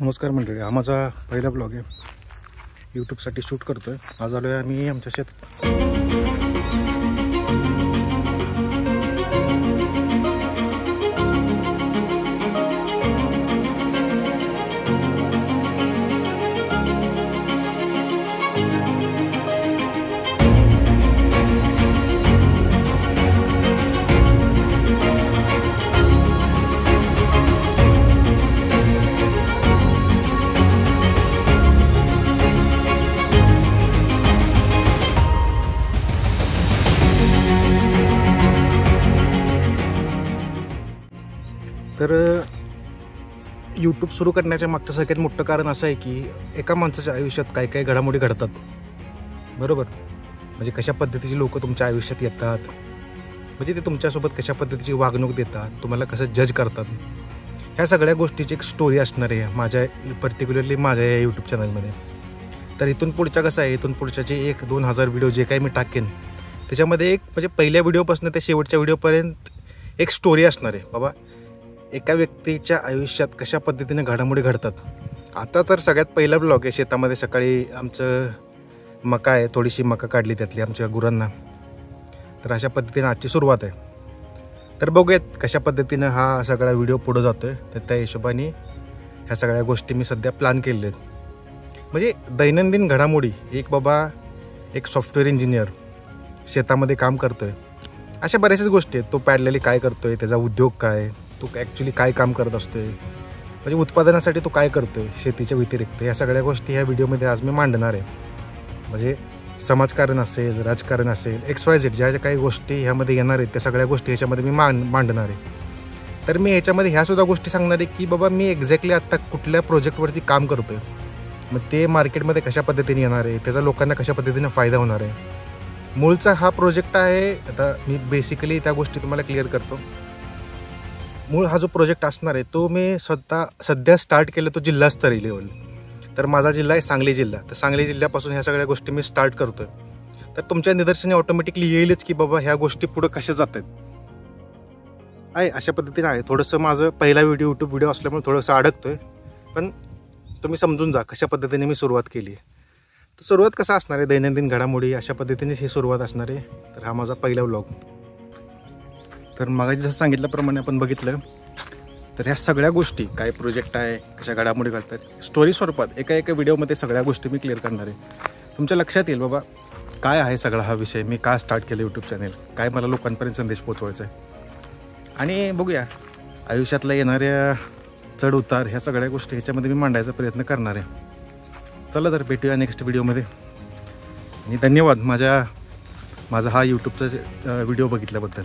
नमस्कार मंडळी, हा माझा पहिला ब्लॉग आहे. यूट्यूबसाठी शूट करतो आहे. आज आलो आहे आम्ही आमच्या शेतात. तर यूट्यूब सुरू करण्याच्या मागचं सगळ्यात मोठं कारण असं आहे की एका माणसाच्या आयुष्यात काय काय घडामोडी घडतात, बरोबर. म्हणजे कशा पद्धतीची लोक तुमच्या आयुष्यात येतात, म्हणजे ते तुमच्यासोबत कशा पद्धतीची वागणूक देतात, तुम्हाला कसं जज करतात, ह्या सगळ्या गोष्टीची एक स्टोरी असणार आहे माझ्या पर्टिक्युलरली माझ्या या यूट्यूब चॅनलमध्ये. तर इथून पुढच्या कसं आहे, इथून पुढच्या जे 1-2 हजार व्हिडिओ जे काही मी टाकेन त्याच्यामध्ये एक म्हणजे पहिल्या व्हिडिओपासून ते शेवटच्या व्हिडिओपर्यंत एक स्टोरी असणार आहे. बाबा एका व्यक्तीच्या आयुष्यात कशा पद्धतीने घडामोडी घडतात. आता तर सगळ्यात पहिला ब्लॉग आहे. शेतामध्ये सकाळी आमचं मका आहे, थोडीशी मका काढली त्यातली आमच्या गुरांना. तर अशा पद्धतीने आजची सुरुवात आहे. तर बघूयात कशा पद्धतीनं हा सगळा व्हिडिओ पुढं जातो आहे. तर त्या हिशोबाने ह्या सगळ्या गोष्टी मी सध्या प्लॅन केलेल्या आहेत. म्हणजे दैनंदिन घडामोडी, एक सॉफ्टवेअर इंजिनियर शेतामध्ये काम करतो आहे, अशा बऱ्याचशाच गोष्टी आहेत. तो पॅडलेली काय करतो आहे, त्याचा उद्योग काय, तो ॲक्च्युली काय काम करत असतो आहे, म्हणजे उत्पादनासाठी तो काय करतो आहे शेतीच्या व्यतिरिक्त, या सगळ्या गोष्टी ह्या व्हिडिओमध्ये आज मी मांडणार आहे. म्हणजे समाजकारण असेल, राजकारण असेल, XYZ ज्या ज्या काही गोष्टी ह्यामध्ये येणार आहेत त्या सगळ्या गोष्टी ह्याच्यामध्ये मी मांडणार आहे. तर मी ह्याच्यामध्ये ह्यासुद्धा गोष्टी सांगणार आहे की बाबा मी एक्झॅक्टली आत्ता कुठल्या प्रोजेक्टवरती काम करतो आहे, मग ते मार्केटमध्ये कशा पद्धतीने येणार आहे, त्याचा लोकांना कशा पद्धतीने फायदा होणार आहे. मूळचा हा प्रोजेक्ट आहे. आता मी बेसिकली त्या गोष्टी तुम्हाला क्लिअर करतो. मूळ हा जो प्रोजेक्ट असणार आहे तो मी सध्या स्टार्ट केलं तो जिल्हास्तरीय लेवल. तर माझा जिल्हा आहे सांगली जिल्हा. तर सांगली जिल्ह्यापासून ह्या सगळ्या गोष्टी मी स्टार्ट करतो आहे. तर तुमच्या निदर्शनी ऑटोमॅटिकली येईलच की बाबा ह्या गोष्टी पुढं कशा जात आहेत. अशा पद्धतीने आहे. थोडंसं माझं पहिला यूट्यूब व्हिडिओ असल्यामुळे थोडंसं अडकतो आहे, पण तुम्ही समजून जा कशा पद्धतीने मी सुरुवात केली आहे. तर सुरुवात कसं असणार आहे, दैनंदिन घडामोडी अशा पद्धतीनेच ही सुरुवात असणार आहे. तर हा माझा पहिला व्लॉग. तर मागाशी जसं सांगितल्याप्रमाणे आपण बघितलं तर ह्या सगळ्या गोष्टी काय प्रोजेक्ट आहे, कशा घडामोडी घडतात, स्टोरी स्वरूपात एका व्हिडिओमध्ये सगळ्या गोष्टी मी क्लिअर करणार आहे. तुमच्या लक्षात येईल बाबा काय आहे सगळा हा विषय, मी का स्टार्ट केलं यूट्यूब चॅनल, काय मला लोकांपर्यंत संदेश पोचवायचा आहे. आणि बघूया आयुष्यातल्या येणाऱ्या चढ उतार ह्या सगळ्या गोष्टी ह्याच्यामध्ये मी मांडायचा प्रयत्न करणार आहे. चला तर भेटूया नेक्स्ट व्हिडिओमध्ये. आणि धन्यवाद माझा हा यूट्यूबचा व्हिडिओ बघितल्याबद्दल.